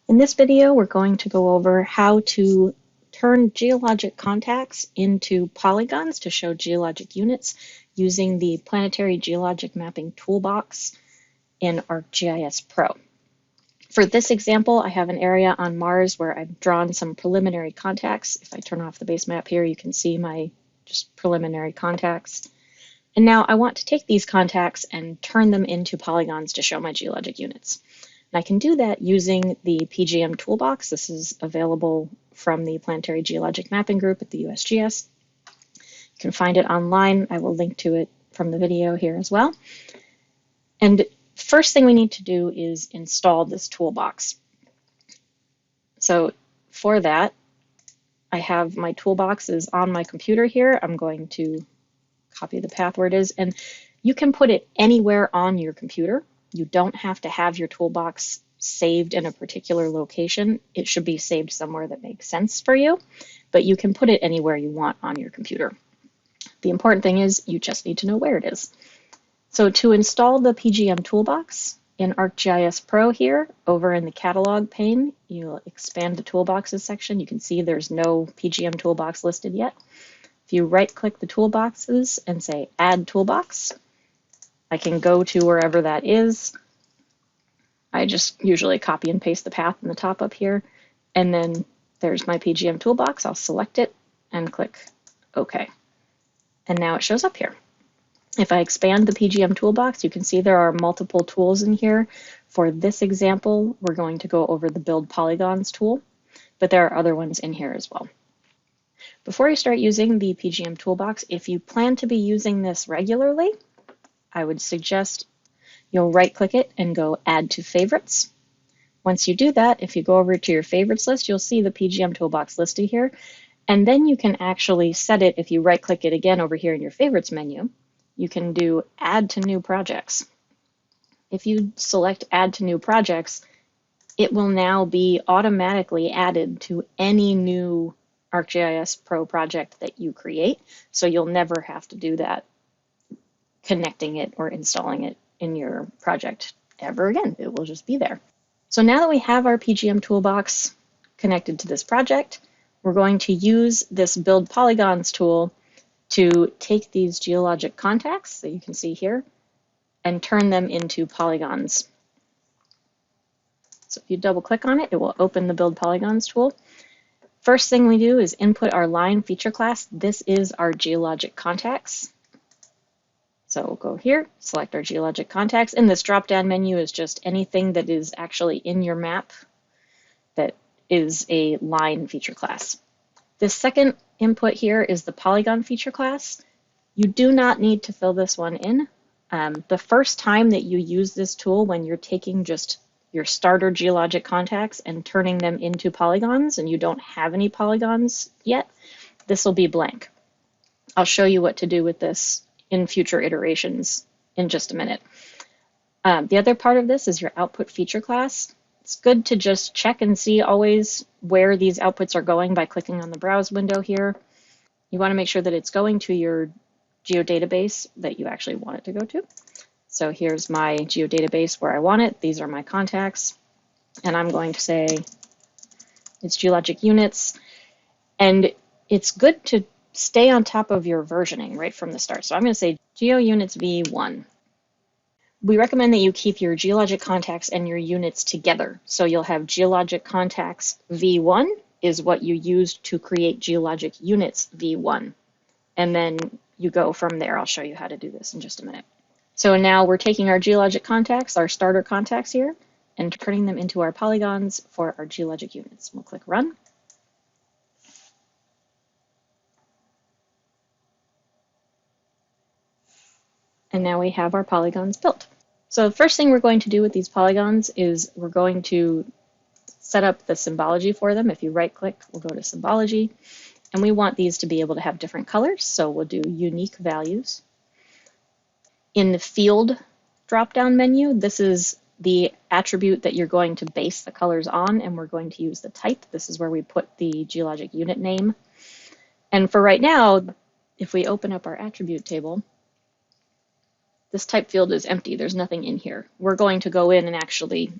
In this video, we're going to go over how to turn geologic contacts into polygons to show geologic units using the Planetary Geologic Mapping Toolbox in ArcGIS Pro. For this example, I have an area on Mars where I've drawn some preliminary contacts. If I turn off the base map here, you can see my just preliminary contacts. And now I want to take these contacts and turn them into polygons to show my geologic units. And I can do that using the PGM Toolbox. This is available from the Planetary Geologic Mapping Group at the USGS. You can find it online. I will link to it from the video here as well. And first thing we need to do is install this toolbox. So for that, I have my toolboxes on my computer here. I'm going to copy the path where it is, and you can put it anywhere on your computer. You don't have to have your toolbox saved in a particular location. It should be saved somewhere that makes sense for you, but you can put it anywhere you want on your computer. The important thing is you just need to know where it is. So to install the PGM Toolbox in ArcGIS Pro here, over in the catalog pane, you'll expand the toolboxes section. You can see there's no PGM Toolbox listed yet. If you right-click the toolboxes and say Add Toolbox, I can go to wherever that is. I just usually copy and paste the path in the top up here, and then there's my PGM Toolbox. I'll select it and click OK. And now it shows up here. If I expand the PGM Toolbox, you can see there are multiple tools in here. For this example, we're going to go over the Build Polygons tool, but there are other ones in here as well. Before you start using the PGM Toolbox, if you plan to be using this regularly, I would suggest you'll right-click it and go Add to Favorites. Once you do that, if you go over to your Favorites list, you'll see the PGM Toolbox listed here, and then you can actually set it, if you right-click it again over here in your Favorites menu, you can do Add to New Projects. If you select Add to New Projects, it will now be automatically added to any new ArcGIS Pro project that you create, so you'll never have to do that, connecting it or installing it in your project ever again. It will just be there. So now that we have our PGM Toolbox connected to this project, we're going to use this Build Polygons tool to take these geologic contacts that you can see here and turn them into polygons. So if you double click on it, it will open the Build Polygons tool. First thing we do is input our line feature class. This is our geologic contacts. So we'll go here, select our geologic contacts, and this drop-down menu is just anything that is actually in your map that is a line feature class. This second input here is the polygon feature class. You do not need to fill this one in. The first time that you use this tool, when you're taking just your starter geologic contacts and turning them into polygons, and you don't have any polygons yet, this will be blank. I'll show you what to do with this in future iterations in just a minute. The other part of this is your output feature class. It's good to just check and see always where these outputs are going by clicking on the browse window here. You want to make sure that it's going to your geodatabase that you actually want it to go to. So here's my geodatabase where I want it. These are my contacts. And I'm going to say it's Geologic Units. And it's good to stay on top of your versioning right from the start. So I'm going to say Geo Units V1. We recommend that you keep your geologic contacts and your units together. So you'll have Geologic Contacts V1 is what you used to create Geologic Units V1. And then you go from there. I'll show you how to do this in just a minute. So now we're taking our geologic contacts, our starter contacts here, and turning them into our polygons for our geologic units. We'll click Run. And now we have our polygons built. So the first thing we're going to do with these polygons is we're going to set up the symbology for them. If you right-click, we'll go to Symbology. And we want these to be able to have different colors, so we'll do Unique Values. In the Field drop-down menu, this is the attribute that you're going to base the colors on, and we're going to use the type. This is where we put the geologic unit name. And for right now, if we open up our attribute table, this type field is empty. There's nothing in here. We're going to go in and actually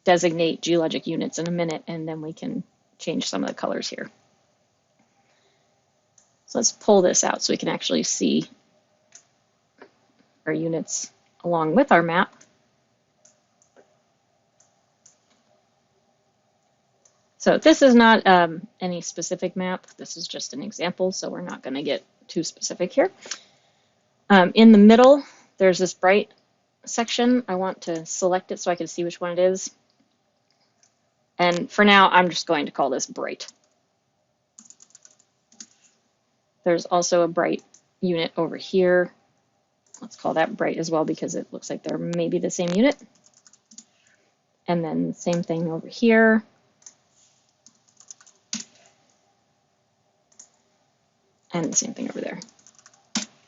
designate geologic units in a minute, and then we can change some of the colors here. So let's pull this out so we can actually see our units along with our map. So this is not any specific map. This is just an example, so we're not going to get too specific here. In the middle, there's this bright section. I want to select it so I can see which one it is. And for now, I'm just going to call this bright. There's also a bright unit over here. Let's call that bright as well because it looks like they're maybe the same unit. And then same thing over here. And the same thing over there.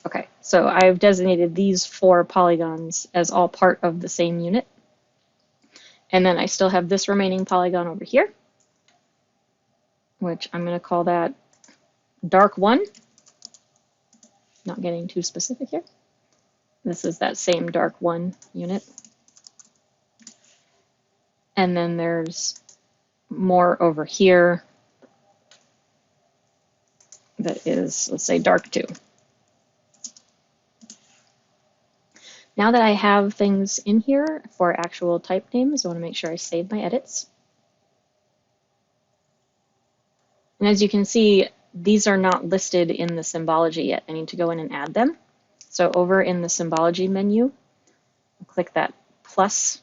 Okay, so I've designated these 4 polygons as all part of the same unit. And then I still have this remaining polygon over here, which I'm going to call that dark 1. Not getting too specific here. This is that same dark 1 unit. And then there's more over here that is, let's say, dark 2. Now that I have things in here for actual type names, I want to make sure I save my edits. And as you can see, these are not listed in the symbology yet. I need to go in and add them. So over in the symbology menu, click that plus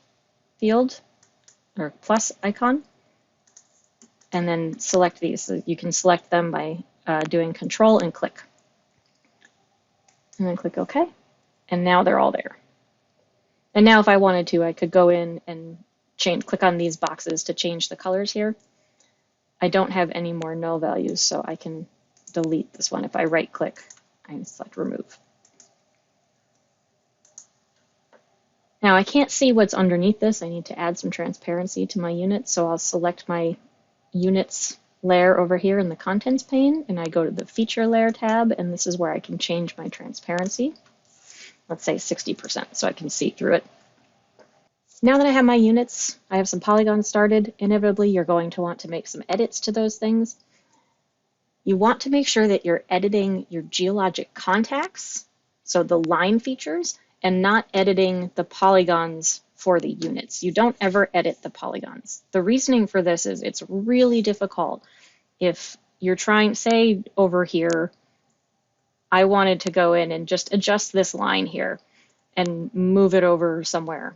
field or plus icon, and then select these. So you can select them by doing Control and click. And then click OK. And now they're all there. And now if I wanted to, I could go in and click on these boxes to change the colors here. I don't have any more null values, so I can delete this one. If I right click, I can select remove. Now I can't see what's underneath this. I need to add some transparency to my unit, so I'll select my units layer over here in the contents pane, and I go to the feature layer tab, and this is where I can change my transparency. Let's say 60% so I can see through it. Now that I have my units, I have some polygons started. Inevitably, you're going to want to make some edits to those things. You want to make sure that you're editing your geologic contacts, so the line features, and not editing the polygons for the units. You don't ever edit the polygons. The reasoning for this is it's really difficult if you're trying, say over here, I wanted to go in and just adjust this line here and move it over somewhere.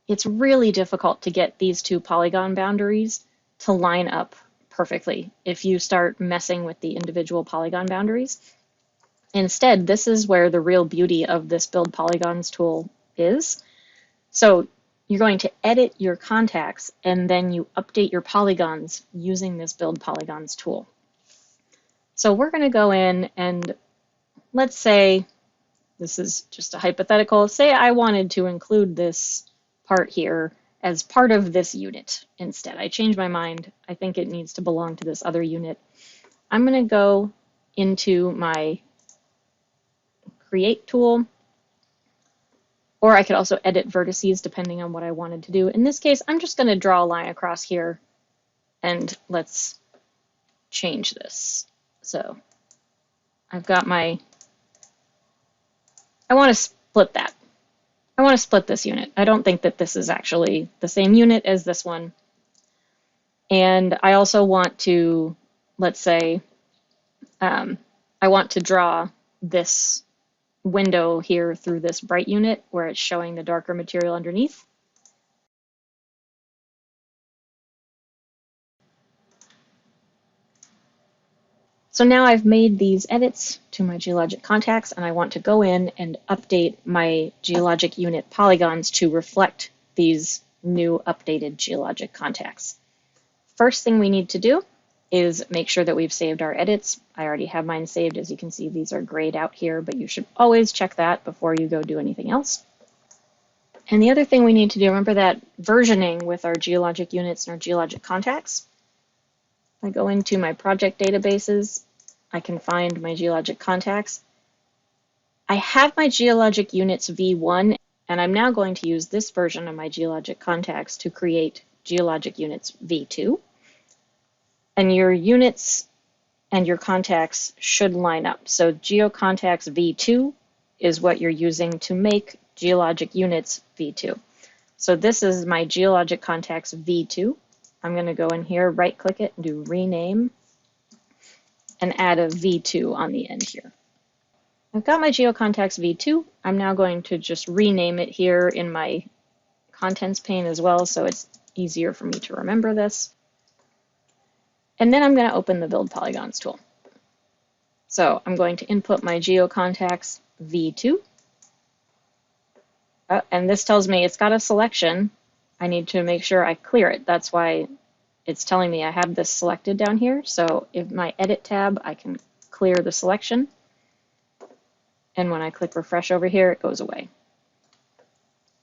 It's really difficult to get these 2 polygon boundaries to line up perfectly if you start messing with the individual polygon boundaries. Instead, this is where the real beauty of this Build Polygons tool is. So you're going to edit your contacts and then you update your polygons using this Build Polygons tool. So we're going to go in and let's say, this is just a hypothetical, say I wanted to include this part here as part of this unit instead. I changed my mind. I think it needs to belong to this other unit. I'm going to go into my Create tool, or I could also edit vertices depending on what I wanted to do. In this case, I'm just going to draw a line across here, and let's change this. So I've got my, I want to split that. I want to split this unit. I don't think that this is actually the same unit as this one. And I also want to, let's say, I want to draw this window here through this bright unit where it's showing the darker material underneath. So now I've made these edits to my geologic contacts, and I want to go in and update my geologic unit polygons to reflect these new updated geologic contacts. First thing we need to do is make sure that we've saved our edits. I already have mine saved. As you can see, these are grayed out here, but you should always check that before you go do anything else. And the other thing we need to do, remember that versioning with our geologic units and our geologic contacts. I go into my project databases, I can find my geologic contacts. I have my geologic units V1, and I'm now going to use this version of my geologic contacts to create Geologic Units V2. And your units and your contacts should line up. So GeoContacts V2 is what you're using to make Geologic Units V2. So this is my Geologic Contacts V2. I'm going to go in here, right-click it, and do Rename, and add a V2 on the end here. I've got my GeoContacts V2. I'm now going to just rename it here in my contents pane as well, so it's easier for me to remember this. And then I'm going to open the Build Polygons tool. So I'm going to input my GeoContacts V2. And this tells me it's got a selection. I need to make sure I clear it. That's why it's telling me I have this selected down here. So in my Edit tab, I can clear the selection. And when I click Refresh over here, it goes away.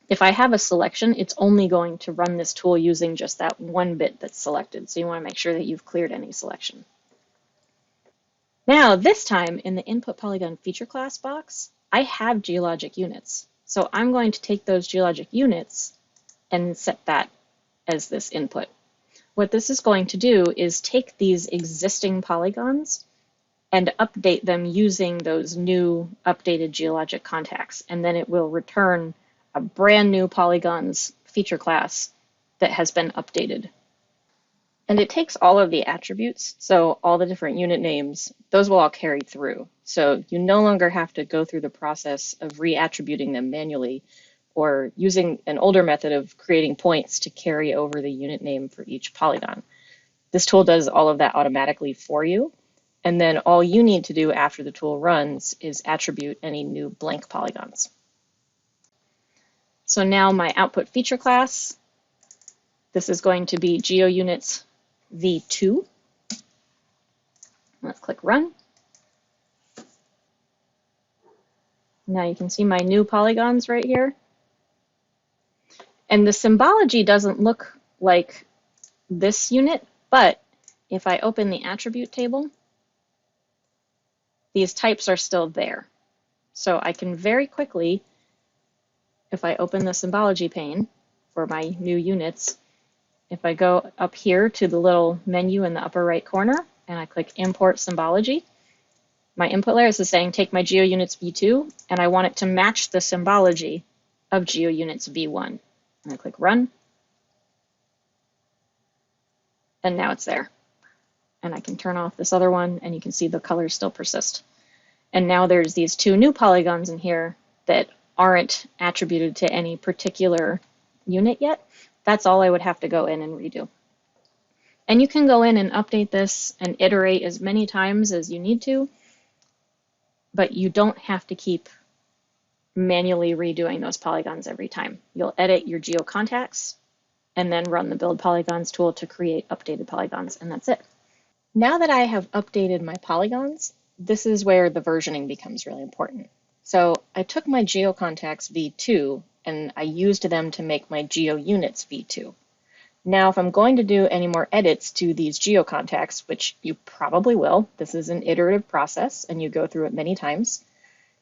If I have a selection, it's only going to run this tool using just that one bit that's selected. So you want to make sure that you've cleared any selection. Now, this time in the Input Polygon Feature Class box, I have geologic units. So I'm going to take those geologic units and set that as this input. What this is going to do is take these existing polygons and update them using those new updated geologic contacts. And then it will return a brand new polygons feature class that has been updated. And it takes all of the attributes, so all the different unit names, those will all carry through. So you no longer have to go through the process of re-attributing them manually or using an older method of creating points to carry over the unit name for each polygon. This tool does all of that automatically for you. And then all you need to do after the tool runs is attribute any new blank polygons. So now my output feature class, this is going to be GeoUnits V2. Let's click Run. Now you can see my new polygons right here. And the symbology doesn't look like this unit, but if I open the attribute table, these types are still there. So I can very quickly, if I open the symbology pane for my new units, if I go up here to the little menu in the upper right corner and I click Import Symbology, my input layer is saying take my GeoUnits V2 and I want it to match the symbology of GeoUnits V1. And I click Run. And now it's there. And I can turn off this other one and you can see the colors still persist. And now there's these two new polygons in here that aren't attributed to any particular unit yet. That's all I would have to go in and redo. And you can go in and update this and iterate as many times as you need to, but you don't have to keep manually redoing those polygons every time. You'll edit your GeoContacts and then run the Build Polygons tool to create updated polygons, and that's it. Now that I have updated my polygons, this is where the versioning becomes really important. So I took my GeoContacts V2 and I used them to make my GeoUnits V2. Now, if I'm going to do any more edits to these GeoContacts, which you probably will, this is an iterative process and you go through it many times,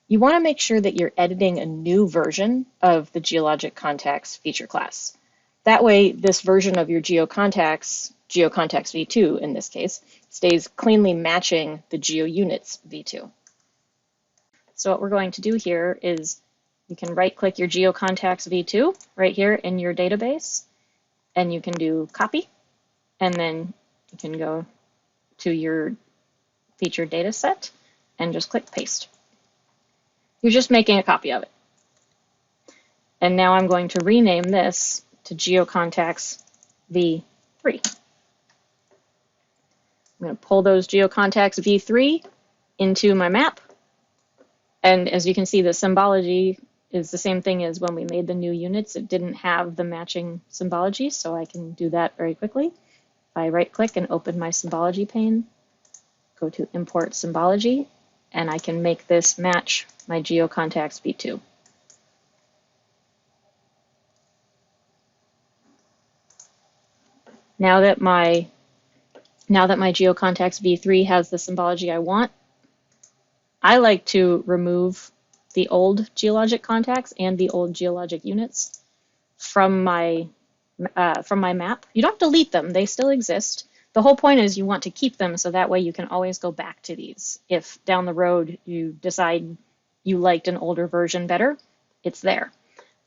you want to make sure that you're editing a new version of the Geologic Contacts feature class. That way, this version of your GeoContacts V2 in this case, stays cleanly matching the GeoUnits V2. So what we're going to do here is you can right-click your GeoContacts V2 right here in your database, and you can do copy, and then you can go to your featured data set and just click paste. You're just making a copy of it. And now I'm going to rename this to GeoContacts V3. I'm going to pull those GeoContacts V3 into my map. And as you can see, the symbology is the same thing as when we made the new units. It didn't have the matching symbology, so I can do that very quickly. If I right-click and open my symbology pane, go to Import Symbology, and I can make this match my GeoContacts V2. Now that my GeoContacts V3 has the symbology I want, I like to remove the old geologic contacts and the old geologic units from my from my map. You don't delete them, they still exist. The whole point is you want to keep them so that way you can always go back to these. If down the road you decide you liked an older version better, it's there.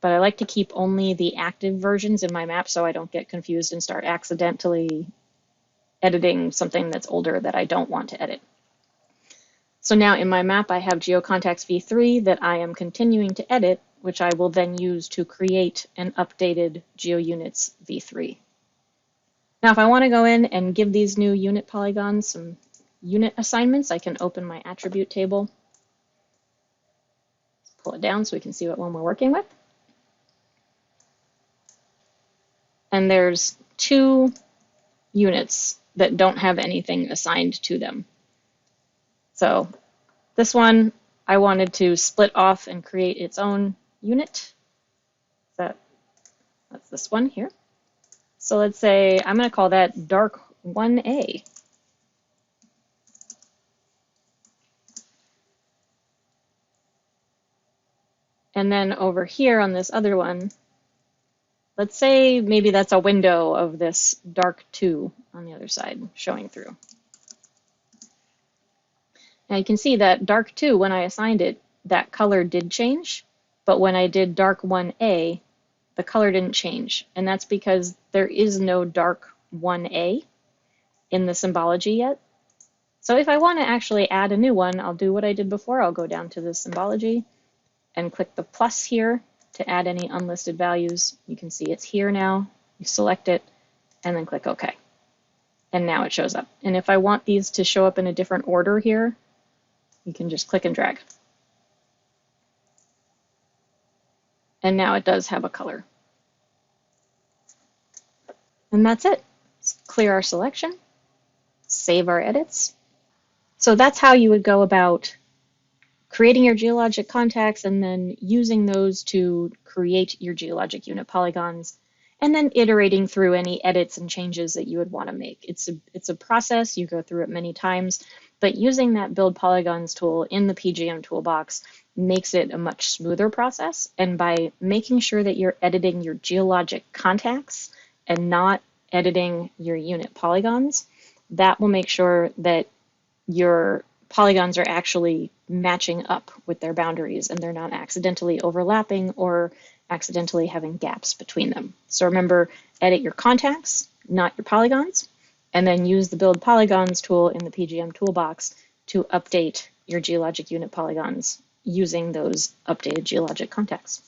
But I like to keep only the active versions in my map so I don't get confused and start accidentally editing something that's older that I don't want to edit. So now in my map I have GeoContacts v3 that I am continuing to edit, which I will then use to create an updated GeoUnits v3. Now if I want to go in and give these new unit polygons some unit assignments, I can open my attribute table, pull it down so we can see what one we're working with. And there's 2 units that don't have anything assigned to them. So this one I wanted to split off and create its own unit. That's this one here. So let's say I'm going to call that dark 1A. And then over here on this other one, let's say maybe that's a window of this dark 2 on the other side showing through. Now you can see that dark 2, when I assigned it, that color did change, but when I did dark 1A, the color didn't change. And that's because there is no dark 1A in the symbology yet. So if I want to actually add a new one, I'll do what I did before. I'll go down to the symbology and click the plus here to add any unlisted values. You can see it's here now. You select it and then click OK. And now it shows up. And if I want these to show up in a different order here, you can just click and drag. And now it does have a color. And that's it. Let's clear our selection, save our edits. So that's how you would go about creating your geologic contacts and then using those to create your geologic unit polygons, and then iterating through any edits and changes that you would want to make. It's a process, you go through it many times, but using that build polygons tool in the PGM toolbox makes it a much smoother process. And by making sure that you're editing your geologic contacts and not editing your unit polygons, that will make sure that your polygons are actually matching up with their boundaries and they're not accidentally overlapping or accidentally having gaps between them. So remember, edit your contacts, not your polygons, and then use the Build Polygons tool in the PGM toolbox to update your geologic unit polygons using those updated geologic contacts.